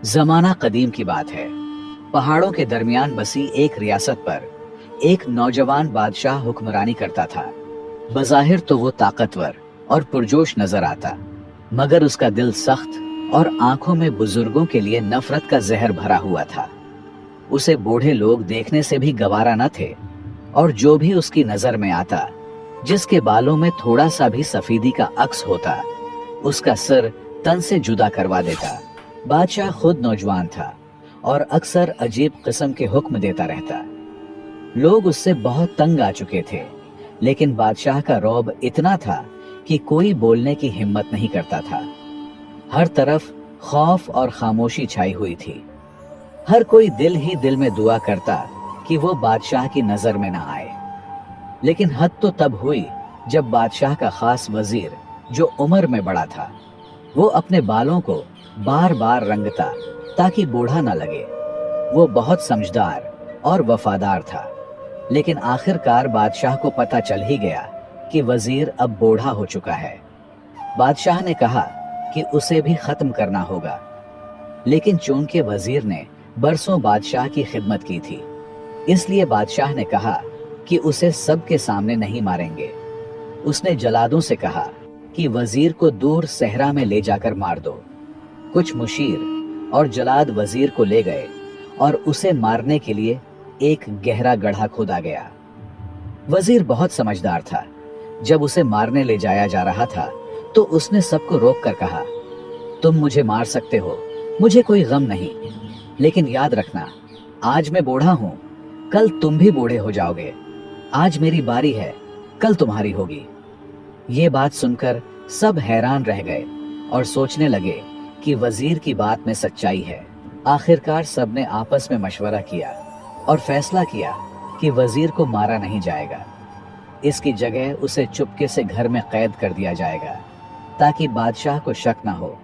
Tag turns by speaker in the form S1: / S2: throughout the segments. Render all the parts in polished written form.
S1: जमाना कदीम की बात है। पहाड़ों के दरमियान बसी एक रियासत पर एक नौजवान बादशाह हुक्मरानी करता था। बज़ाहिर तो वो ताकतवर और पुरजोश नजर आता, मगर उसका दिल सख्त और आंखों में बुजुर्गों के लिए नफरत का जहर भरा हुआ था। उसे बूढ़े लोग देखने से भी गवारा न थे, और जो भी उसकी नजर में आता, जिसके बालों में थोड़ा सा भी सफेदी का अक्स होता, उसका सिर तन से जुदा करवा देता। बादशाह खुद नौजवान था और अक्सर अजीब किस्म के हुक्म देता रहता। लोग उससे बहुत तंग आ चुके थे, लेकिन बादशाह का रौब इतना था कि कोई बोलने की हिम्मत नहीं करता था। हर तरफ खौफ और खामोशी छाई हुई थी। हर कोई दिल ही दिल में दुआ करता कि वो बादशाह की नजर में ना आए। लेकिन हद तो तब हुई जब बादशाह का खास वजीर, जो उम्र में बड़ा था, वो अपने बालों को बार बार रंगता ताकि बूढ़ा ना लगे। वो बहुत समझदार और वफादार था, लेकिन आखिरकार बादशाह को पता चल ही गया कि वजीर अब बूढ़ा हो चुका है। बादशाह ने कहा कि उसे भी खत्म करना होगा, लेकिन चूंकि वजीर ने बरसों बादशाह की खिदमत की थी, इसलिए बादशाह ने कहा कि उसे सबके सामने नहीं मारेंगे। उसने जलादों से कहा कि वजीर को दूर सहरा में ले जाकर मार दो। कुछ मुशीर और जलाद वजीर को ले गए और उसे मारने के लिए एक गहरा गड्ढा खोदा गया। वजीर बहुत समझदार था। जब उसे मारने ले जाया जा रहा था तो उसने सबको रोक कर कहा, तुम मुझे मार सकते हो, मुझे कोई गम नहीं, लेकिन याद रखना, आज मैं बूढ़ा हूं, कल तुम भी बूढ़े हो जाओगे। आज मेरी बारी है, कल तुम्हारी होगी। ये बात सुनकर सब हैरान रह गए और सोचने लगे कि वजीर की बात में सच्चाई है। आखिरकार सबने आपस में मशवरा किया और फैसला किया कि वजीर को मारा नहीं जाएगा। इसकी जगह उसे चुपके से घर में कैद कर दिया जाएगा, ताकि बादशाह को शक ना हो।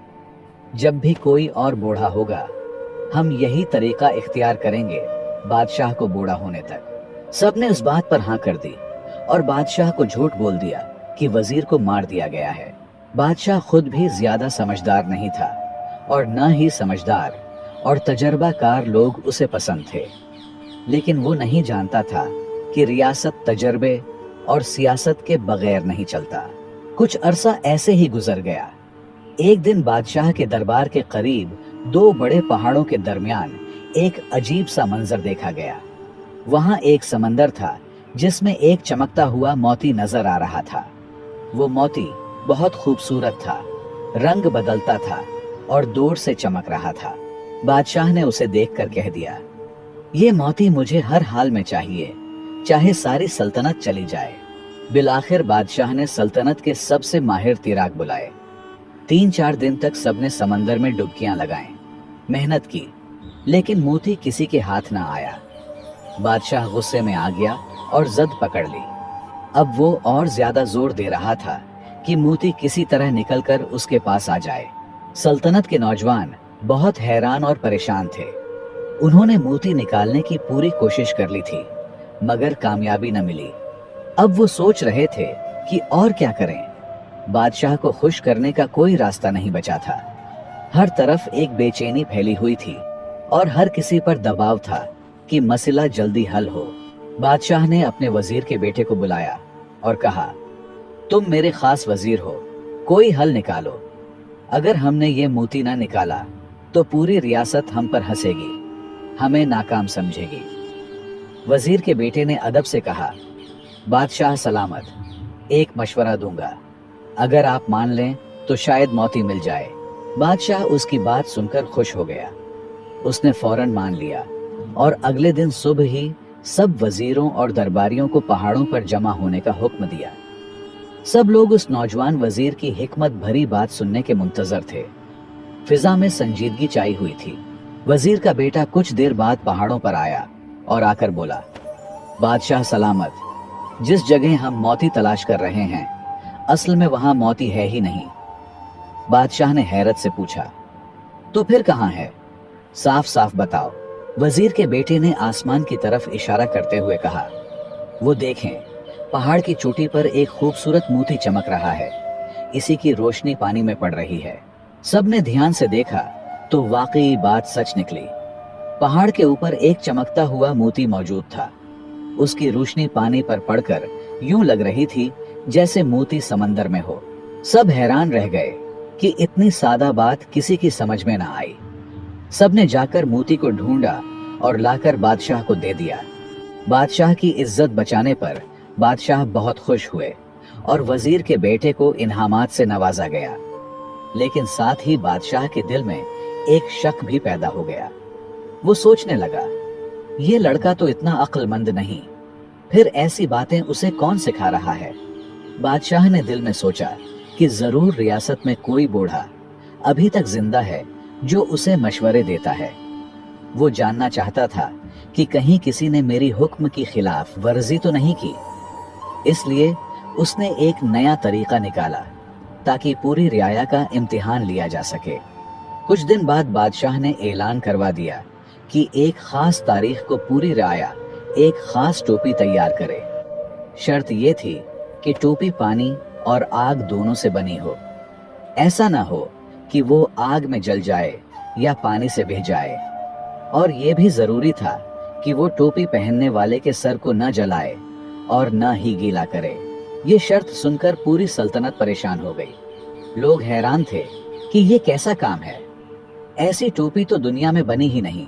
S1: जब भी कोई और बूढ़ा होगा, हम यही तरीका इख्तियार करेंगे बादशाह को बूढ़ा होने तक। सबने उस बात पर हाँ कर दी और बादशाह को झूठ बोल दिया कि वजीर को मार दिया गया है। बादशाह खुद भी ज्यादा समझदार नहीं था, और न ही समझदार और तजर्बाकार लोग उसे पसंद थे। लेकिन वो नहीं जानता था कि रियासत तजर्बे और सियासत के बगैर नहीं चलता। कुछ अरसा ऐसे ही गुजर गया। एक दिन बादशाह के दरबार के करीब दो बड़े पहाड़ों के दरमियान एक अजीब सा मंजर देखा गया। वहां एक समंदर था जिसमें एक चमकता हुआ मोती नजर आ रहा था। वो मोती बहुत खूबसूरत था, रंग बदलता था और दूर से चमक रहा था। बादशाह ने उसे देखकर कह दिया, ये मोती मुझे हर हाल में चाहिए, चाहे सारी सल्तनत चली जाए। बिलाखिर बादशाह ने सल्तनत के सबसे माहिर तीराक बुलाए। 3-4 दिन तक सबने समंदर में डुबकियां लगाएं, मेहनत की, लेकिन मोती किसी के हाथ ना आया। बादशाह गुस्से में आ गया और जद पकड़ ली। अब वो और ज्यादा जोर दे रहा था कि मोती किसी तरह निकलकर उसके पास आ जाए। सल्तनत के नौजवान बहुत हैरान और परेशान थे। उन्होंने मोती निकालने की पूरी कोशिश कर ली थी, मगर कामयाबी न मिली। अब वो सोच रहे थे कि और क्या करें। बादशाह को खुश करने का कोई रास्ता नहीं बचा था। हर तरफ एक बेचैनी फैली हुई थी और हर किसी पर दबाव था कि मसला जल्दी हल हो। बादशाह ने अपने वजीर के बेटे को बुलाया और कहा, तुम मेरे खास वजीर हो, कोई हल निकालो। अगर हमने ये मोती ना निकाला तो पूरी रियासत हम पर हंसेगी, हमें नाकाम समझेगी। वजीर के बेटे ने अदब से कहा, बादशाह सलामत, एक मशवरा दूंगा, अगर आप मान लें तो शायद मोती मिल जाए। बादशाह उसकी बात सुनकर खुश हो गया। उसने फौरन मान लिया और अगले दिन सुबह ही सब वजीरों और दरबारियों को पहाड़ों पर जमा होने का हुक्म दिया। सब लोग उस नौजवान वजीर की हिकमत भरी बात सुनने के मुंतजर थे। फिजा में संजीदगी छाई हुई थी। वजीर का बेटा कुछ देर बाद पहाड़ों पर आया और आकर बोला, बादशाह सलामत, जिस जगह हम मोती तलाश कर रहे हैं, असल में वहां मोती है ही नहीं। बादशाह ने हैरत से पूछा, तो फिर कहां है? साफ साफ बताओ। वजीर के बेटे ने आसमान की तरफ इशारा करते हुए कहा, वो देखें, पहाड़ की चोटी पर एक खूबसूरत मोती चमक रहा है, इसी की रोशनी पानी में पड़ रही है। सबने ध्यान से देखा तो वाकई बात सच निकली। पहाड़ के ऊपर एक चमकता हुआ मोती मौजूद था। उसकी रोशनी पानी पर पड़कर यूं लग रही थी जैसे मोती समंदर में हो। सब हैरान रह गए कि इतनी सादा बात किसी की समझ में ना आई। सबने जाकर मोती को ढूंढा और लाकर बादशाह को दे दिया। बादशाह की इज्जत बचाने पर बादशाह बहुत खुश हुए और वजीर के बेटे को इनामात से नवाजा गया। लेकिन साथ ही बादशाह के दिल में एक शक भी पैदा हो गया। वो सोचने लगा, ये लड़का तो इतना अक्लमंद नहीं, फिर ऐसी बातें उसे कौन सिखा रहा है। बादशाह ने दिल में सोचा कि जरूर रियासत में कोई बूढ़ा अभी तक जिंदा है जो उसे मशवरे देता है। वो जानना चाहता था कि कहीं किसी ने मेरी हुक्म की खिलाफ वर्जी तो नहीं की। इसलिए उसने एक नया तरीका निकाला ताकि पूरी रियाया का इम्तिहान लिया जा सके। कुछ दिन बाद बादशाह ने ऐलान करवा दिया कि एक खास तारीख को पूरी रियाया एक खास टोपी तैयार करे। शर्त यह थी कि टोपी पानी और आग दोनों से बनी हो। ऐसा ना हो कि वो आग में जल जाए या पानी से बह जाए। और यह भी जरूरी था कि वो टोपी पहनने वाले के सर को न जलाए और न ही गीला करे। ये शर्त सुनकर पूरी सल्तनत परेशान हो गई। लोग हैरान थे कि ये कैसा काम है, ऐसी टोपी तो दुनिया में बनी ही नहीं।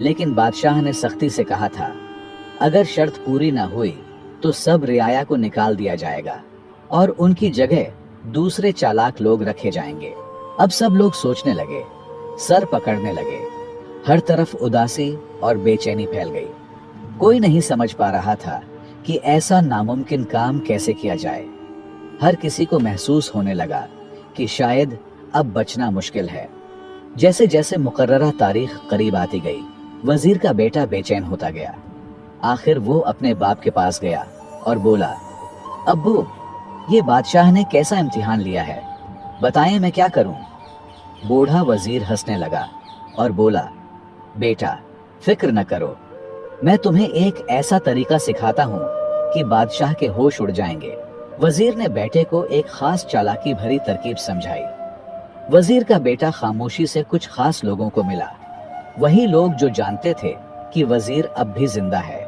S1: लेकिन बादशाह ने सख्ती से कहा था, अगर शर्त पूरी ना हुई तो सब रियाया को निकाल दिया जाएगा और उनकी जगह दूसरे चालाक लोग रखे जाएंगे। अब सब लोग सोचने लगे, सर पकड़ने लगे। हर तरफ उदासी और बेचैनी फैल गई। कोई नहीं समझ पा रहा था कि ऐसा नामुमकिन काम कैसे किया जाए। हर किसी को महसूस होने लगा कि शायद अब बचना मुश्किल है। जैसे जैसे मुकर्ररा तारीख करीब आती गई, वजीर का बेटा बेचैन होता गया। आखिर वो अपने बाप के पास गया और बोला, अब्बू, ये बादशाह ने कैसा इम्तिहान लिया है, बताएं मैं क्या करूं। बूढ़ा वजीर हंसने लगा और बोला, बेटा फिक्र न करो, मैं तुम्हें एक ऐसा तरीका सिखाता हूं कि बादशाह के होश उड़ जाएंगे। वजीर ने बेटे को एक खास चालाकी भरी तरकीब समझाई। वजीर का बेटा खामोशी से कुछ खास लोगों को मिला, वही लोग जो जानते थे कि वजीर अब भी जिंदा है।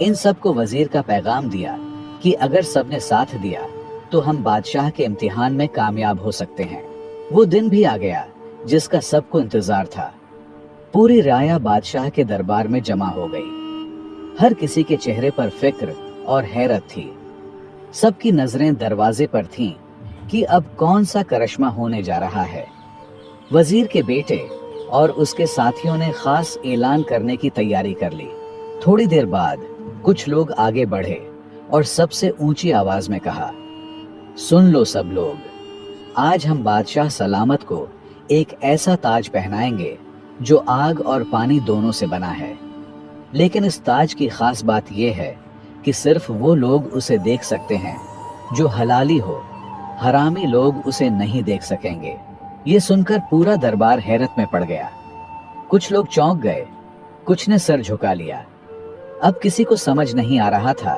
S1: इन सब को वजीर का पैगाम दिया कि अगर सबने साथ दिया तो हम बादशाह के इम्तिहान में कामयाब हो सकते हैं। वो दिन भी आ गया जिसका सबको इंतजार था। पूरी रियाया बादशाह के दरबार में जमा हो गई। हर किसी के चेहरे पर फिक्र और हैरत थी। सबकी नजरें दरवाजे पर थीं कि अब कौन सा करिश्मा होने जा रहा है। वजीर के बेटे और उसके साथियों ने खास ऐलान करने की तैयारी कर ली। थोड़ी देर बाद कुछ लोग आगे बढ़े और सबसे ऊंची आवाज में कहा, सुन लो सब लोग, आज हम बादशाह सलामत को एक ऐसा ताज पहनाएंगे जो आग और पानी दोनों से बना है। लेकिन इस ताज की खास बात यह है कि सिर्फ वो लोग उसे देख सकते हैं जो हलाली हो, हरामी लोग उसे नहीं देख सकेंगे। ये सुनकर पूरा दरबार हैरत में पड़ गया। कुछ लोग चौंक गए, कुछ ने सर झुका लिया। अब किसी को समझ नहीं आ रहा था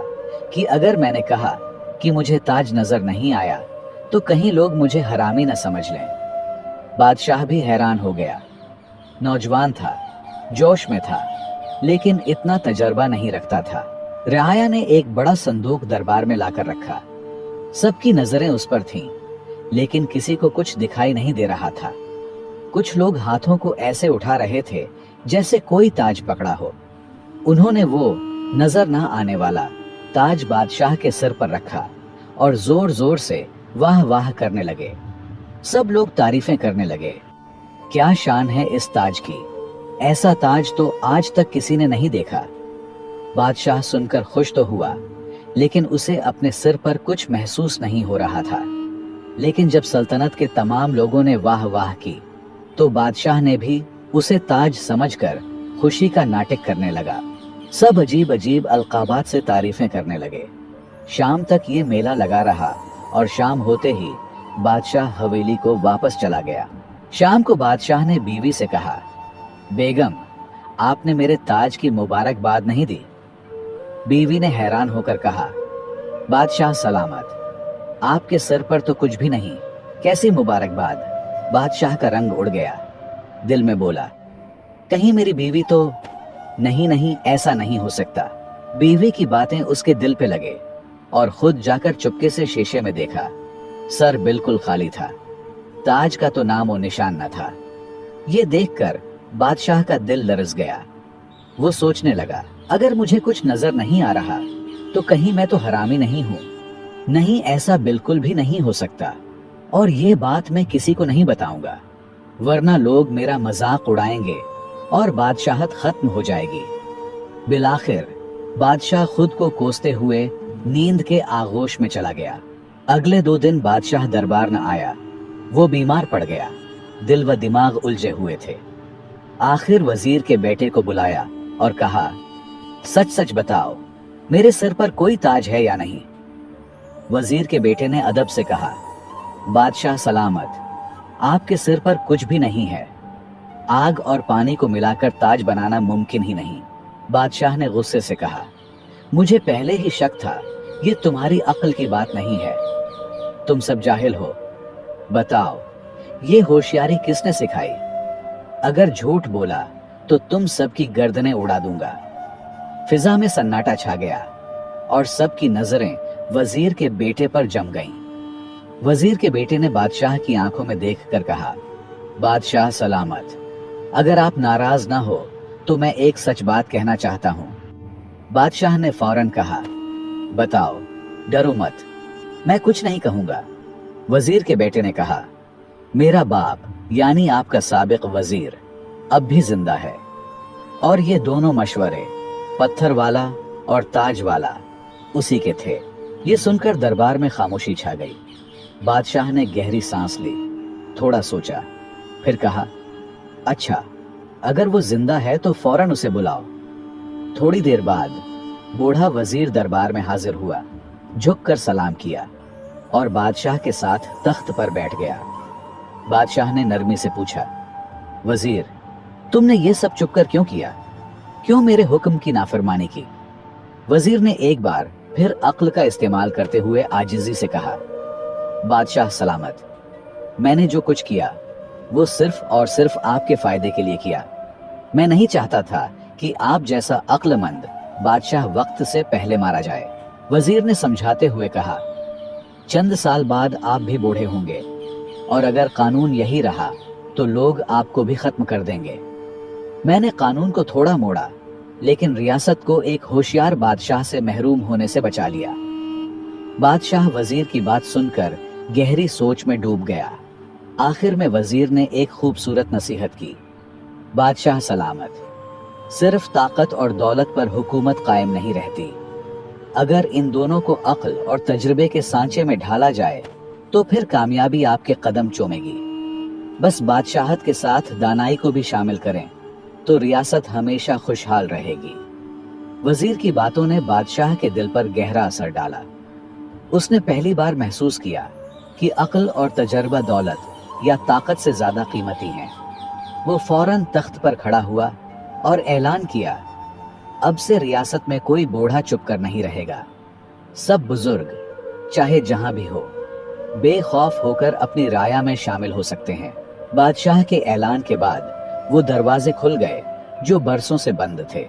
S1: कि अगर मैंने कहा कि मुझे ताज नजर नहीं आया तो कहीं लोग मुझे हरामी न समझ लें। बादशाह भी हैरान हो गया। नौजवान था, जोश में था, लेकिन इतना तजर्बा नहीं रखता था। रियाया ने एक बड़ा संदूक दरबार में लाकर रखा। सबकी नजरें उस पर थीं, लेकिन किसी को कुछ दिखाई नहीं दे रहा था। कुछ लोग हाथों को ऐसे उठा रहे थे जैसे कोई ताज पकड़ा हो। उन्होंने वो नजर न आने वाला ताज बादशाह के सिर पर रखा और जोर जोर से वाह वाह करने लगे। सब लोग तारीफें करने लगे। क्या शान है इस ताज की, ऐसा ताज तो आज तक किसी ने नहीं देखा। बादशाह सुनकर खुश तो हुआ, लेकिन उसे अपने सिर पर कुछ महसूस नहीं हो रहा था। लेकिन जब सल्तनत के तमाम लोगों ने वाह वाह की तो बादशाह ने भी उसे ताज समझकर खुशी का नाटक करने लगा। सब अजीब अजीब अलकाबात से तारीफें करने लगे। शाम तक ये मेला लगा रहा और शाम होते ही बादशाह हवेली को वापस चला गया। शाम को बादशाह ने बीवी से कहा, बेगम, आपने मेरे ताज की मुबारकबाद नहीं दी। बीवी ने हैरान होकर कहा, बादशाह सलामत, आपके सर पर तो कुछ भी नहीं, कैसी मुबारकबाद। बादशाह का रंग उड़ गया। दिल में बोला, कहीं मेरी बीवी तो नहीं। नहीं, ऐसा नहीं हो सकता। बीवी की बातें उसके दिल पे लगे और खुद जाकर चुपके से शीशे में देखा। सर बिल्कुल खाली था, ताज का तो नाम और निशान न था। ये देखकर बादशाह का दिल लरस गया। वो सोचने लगा, अगर मुझे कुछ नजर नहीं आ रहा तो कहीं मैं तो हरामी नहीं हूं। नहीं, ऐसा बिल्कुल भी नहीं हो सकता, और ये बात मैं किसी को नहीं बताऊंगा, वरना लोग मेरा मजाक उड़ाएंगे और बादशाहत खत्म हो जाएगी। बिलाखिर बादशाह खुद को कोसते हुए नींद के आगोश में चला गया। अगले 2 दिन बादशाह दरबार न आया। वो बीमार पड़ गया, दिल व दिमाग उलझे हुए थे। आखिर वजीर के बेटे को बुलाया और कहा, सच सच बताओ, मेरे सिर पर कोई ताज है या नहीं? वजीर के बेटे ने अदब से कहा, बादशाह सलामत, आपके सिर पर कुछ भी नहीं है। आग और पानी को मिलाकर ताज बनाना मुमकिन ही नहीं। बादशाह ने गुस्से से कहा, मुझे पहले ही शक था, ये तुम्हारी अक्ल की बात नहीं है। तुम सब जाहिल हो। बताओ, ये होशियारी किसने सिखाई? अगर झूठ बोला तो तुम सबकी गर्दनें उड़ा दूंगा। फिजा में सन्नाटा छा गया और सबकी नजरें वजीर के बेटे पर जम गईं। वजीर के बेटे ने बादशाह की आंखों में देखकर कहा, बादशाह सलामत, अगर आप नाराज ना हो तो मैं एक सच बात कहना चाहता हूं। बादशाह ने फौरन कहा, बताओ, डरो मत, मैं कुछ नहीं कहूंगा। वजीर के बेटे ने कहा, मेरा बाप यानी आपका साबिक वजीर अब भी जिंदा है, और ये दोनों मशवरे, पत्थर वाला और ताज वाला, उसी के थे। ये सुनकर दरबार में खामोशी छा गई। बादशाह ने गहरी सांस ली, थोड़ा सोचा, फिर कहा, अच्छा, अगर वो जिंदा है तो फौरन उसे बुलाओ। थोड़ी देर बाद बूढ़ा वजीर दरबार में हाजिर हुआ, झुककर सलाम किया और बादशाह के साथ तख्त पर बैठ गया। बादशाह ने नरमी से पूछा, वजीर, तुमने ये सब चुपकर क्यों किया? क्यों मेरे हुक्म की नाफरमानी की? वजीर ने एक बार फिर अक्ल का इस्तेमाल करते हुए आजिजी से कहा, बादशाह सलामत, मैंने जो कुछ किया वो सिर्फ और सिर्फ आपके फायदे के लिए किया। मैं नहीं चाहता था कि आप जैसा अक्लमंद बादशाह वक्त से पहले मारा जाए। वजीर ने समझाते हुए कहा, चंद साल बाद आप भी बूढ़े होंगे, और अगर कानून यही रहा तो लोग आपको भी खत्म कर देंगे। मैंने कानून को थोड़ा मोड़ा, लेकिन रियासत को एक होशियार बादशाह से महरूम होने से बचा लिया। बादशाह वजीर की बात सुनकर गहरी सोच में डूब गया। आखिर में वजीर ने एक खूबसूरत नसीहत की, बादशाह सलामत, सिर्फ ताकत और दौलत पर हुकूमत कायम नहीं रहती। अगर इन दोनों को अक्ल और तजुर्बे के सांचे में ढाला जाए तो फिर कामयाबी आपके कदम चूमेगी। बस बादशाहत के साथ दानाई को भी शामिल करें तो रियासत हमेशा खुशहाल रहेगी। वजीर की बातों ने बादशाह के दिल पर गहरा असर डाला। उसने पहली बार महसूस किया कि अक्ल और तजर्बा दौलत या ताकत से ज्यादा कीमती हैं। वो फौरन तख्त पर खड़ा हुआ और ऐलान किया, अब से रियासत में कोई बूढ़ा चुप कर नहीं रहेगा। सब बुजुर्ग, चाहे जहां भी हो, बेखौफ होकर अपनी राया में शामिल हो सकते हैं। बादशाह के ऐलान के बाद वो दरवाजे खुल गए जो बरसों से बंद थे।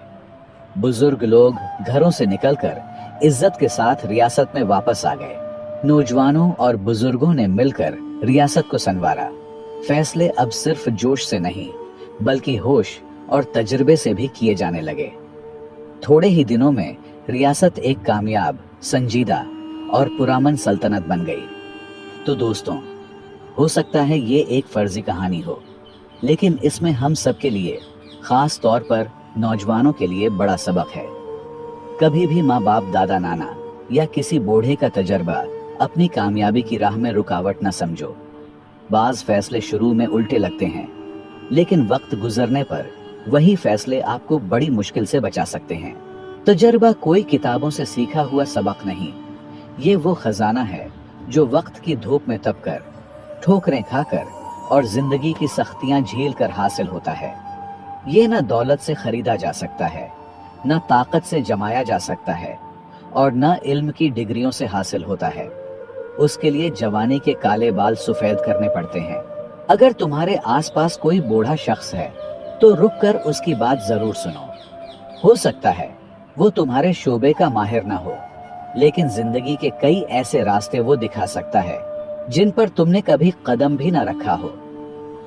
S1: बुजुर्ग लोग घरों से निकलकर इज्जत के साथ रियासत में वापस आ गए। नौजवानों और बुजुर्गों ने मिलकर रियासत को संवारा। फैसले अब सिर्फ जोश से नहीं, बल्कि होश और तजुर्बे से भी किए जाने लगे। थोड़े ही दिनों में रियासत एक कामयाब, संजीदा और पुरामन सल्तनत बन गई। तो दोस्तों, हो सकता है ये एक फर्जी कहानी हो, लेकिन इसमें हम सबके लिए, खास तौर पर नौजवानों के लिए बड़ा सबक है। कभी भी माँ बाप, दादा नाना या किसी बूढ़े का तजर्बा अपनी कामयाबी की राह में रुकावट न समझो। बाज फैसले शुरू में उल्टे लगते हैं, लेकिन वक्त गुजरने पर वही फैसले आपको बड़ी मुश्किल से बचा सकते हैं। तजर्बा कोई किताबों से सीखा हुआ सबक नहीं, ये वो खजाना है जो वक्त की धूप में तपकर, ठोकरें खाकर और जिंदगी की सख्तियां झेल कर हासिल होता है। ये न दौलत से खरीदा जा सकता है, न ताकत से जमाया जा सकता है, और न इल्म की डिग्रियों से हासिल होता है। उसके लिए जवानी के काले बाल सफेद करने पड़ते हैं, अगर तुम्हारे आसपास कोई बूढ़ा शख्स है तो रुक कर उसकी बात जरूर सुनो। हो सकता है वो तुम्हारे शोबे का माहिर ना हो, लेकिन जिंदगी के कई ऐसे रास्ते वो दिखा सकता है जिन पर तुमने कभी कदम भी ना रखा हो।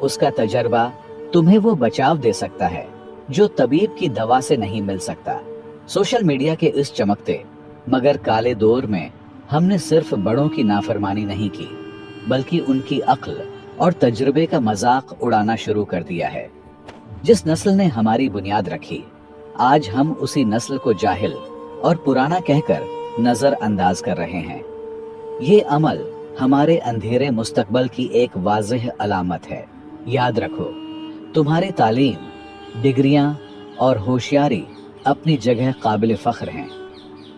S1: उसका तजर्बा तुम्हें वो बचाव दे सकता है जो तबीब की दवा से नहीं मिल सकता। सोशल मीडिया के इस चमकते मगर काले दौर में हमने सिर्फ बड़ों की नाफरमानी नहीं की, बल्कि उनकी अक्ल और तजुर्बे का मजाक उड़ाना शुरू कर दिया है। जिस नस्ल ने हमारी बुनियाद रखी, आज हम उसी नस्ल को जाहिल और पुराना कहकर नजरअंदाज कर रहे हैं। ये अमल हमारे अंधेरे मुस्तकबल की एक वाज़ेह अलामत है। याद रखो, तुम्हारी तालीम, डिग्रियां और होशियारी अपनी जगह काबिल फख्र हैं,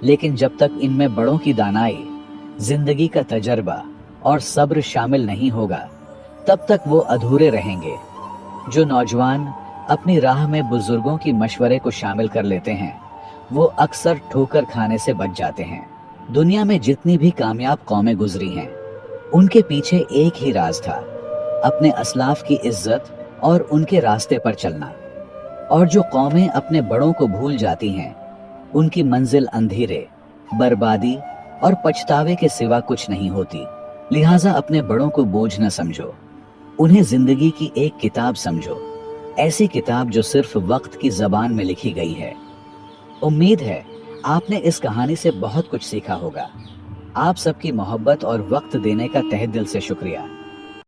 S1: लेकिन जब तक इनमें बड़ों की दानाई, जिंदगी का तजर्बा और सब्र शामिल नहीं होगा, तब तक वो अधूरे रहेंगे। जो नौजवान अपनी राह में बुजुर्गों की मशवरे को शामिल कर लेते हैं, वो अक्सर ठोकर खाने से बच जाते हैं। दुनिया में जितनी भी कामयाब कौमें गुजरी हैं, उनके पीछे एक ही राज था, अपने असलाफ की इज्जत और उनके रास्ते पर चलना। और जो कौमें अपने बड़ों को भूल जाती हैं, उनकी मंजिल अंधेरे, बर्बादी और पछतावे के सिवा कुछ नहीं होती। लिहाजा अपने बड़ों को बोझ न समझो, उन्हें जिंदगी की एक किताब समझो, ऐसी किताब जो सिर्फ वक्त की जबान में लिखी गई है। उम्मीद है आपने इस कहानी से बहुत कुछ सीखा होगा। आप सबकी मोहब्बत और वक्त देने का तहे दिल से शुक्रिया।